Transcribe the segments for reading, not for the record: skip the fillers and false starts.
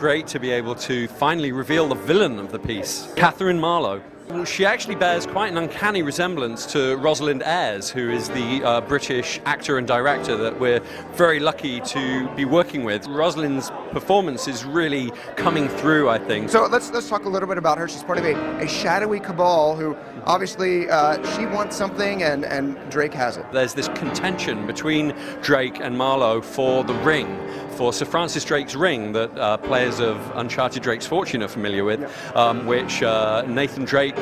great to be able to finally reveal the villain of the piece, Katherine Marlowe. She actually bears quite an uncanny resemblance to Rosalind Ayres, who is the British actor and director that we're very lucky to be working with. Rosalind's performance is really coming through, I think. So let's talk a little bit about her. She's part of a shadowy cabal who obviously she wants something and Drake has it. There's this contention between Drake and Marlowe for the ring, for Sir Francis Drake's ring that players of Uncharted Drake's Fortune are familiar with, which Nathan Drake,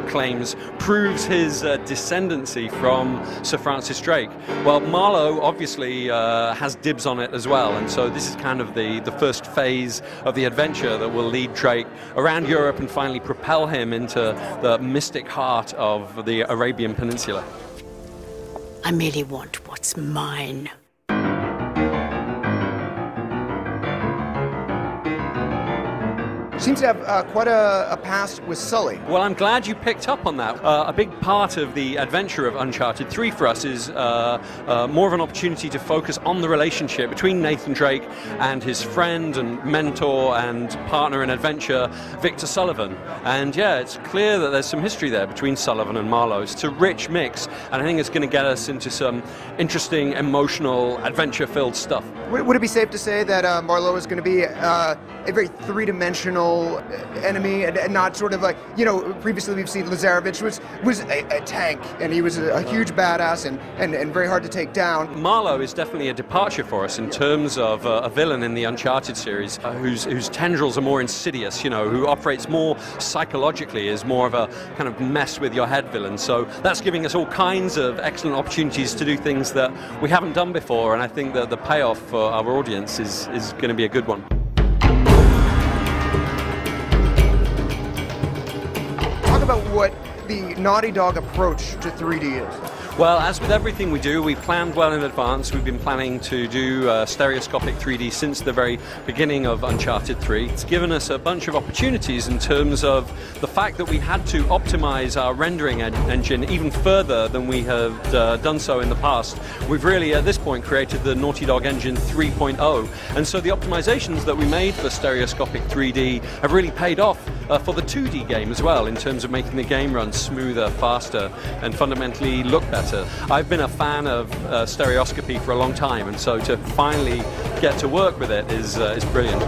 claims proves his descendancy from Sir Francis Drake. Well, Marlowe obviously has dibs on it as well, and so this is kind of the first phase of the adventure that will lead Drake around Europe and finally propel him into the mystic heart of the Arabian Peninsula. I merely want what's mine. Seems to have quite a past with Sully. Well, I'm glad you picked up on that. A big part of the adventure of Uncharted 3 for us is more of an opportunity to focus on the relationship between Nathan Drake and his friend and mentor and partner in adventure, Victor Sullivan. And yeah, it's clear that there's some history there between Sullivan and Marlowe. It's a rich mix, and I think it's going to get us into some interesting, emotional, adventure-filled stuff. Would it be safe to say that Marlowe is going to be a very three-dimensional enemy and not sort of like, previously we've seen Lazarevich was a tank, and he was a huge badass and very hard to take down. Marlowe is definitely a departure for us in terms of a villain in the Uncharted series whose tendrils are more insidious, who operates more psychologically, is more of a kind of mess with your head villain. So that's giving us all kinds of excellent opportunities to do things that we haven't done before, and I think that the payoff for our audience is going to be a good one. Talk about what the Naughty Dog approach to 3D is. Well, as with everything we do, we've planned well in advance. We've been planning to do stereoscopic 3D since the very beginning of Uncharted 3. It's given us a bunch of opportunities in terms of the fact that we had to optimize our rendering engine even further than we have done so in the past. We've really, at this point, created the Naughty Dog engine 3.0. And so the optimizations that we made for stereoscopic 3D have really paid off for the 2D game as well, in terms of making the game run smoother, faster, and fundamentally look better. I've been a fan of stereoscopy for a long time, and so to finally get to work with it is brilliant.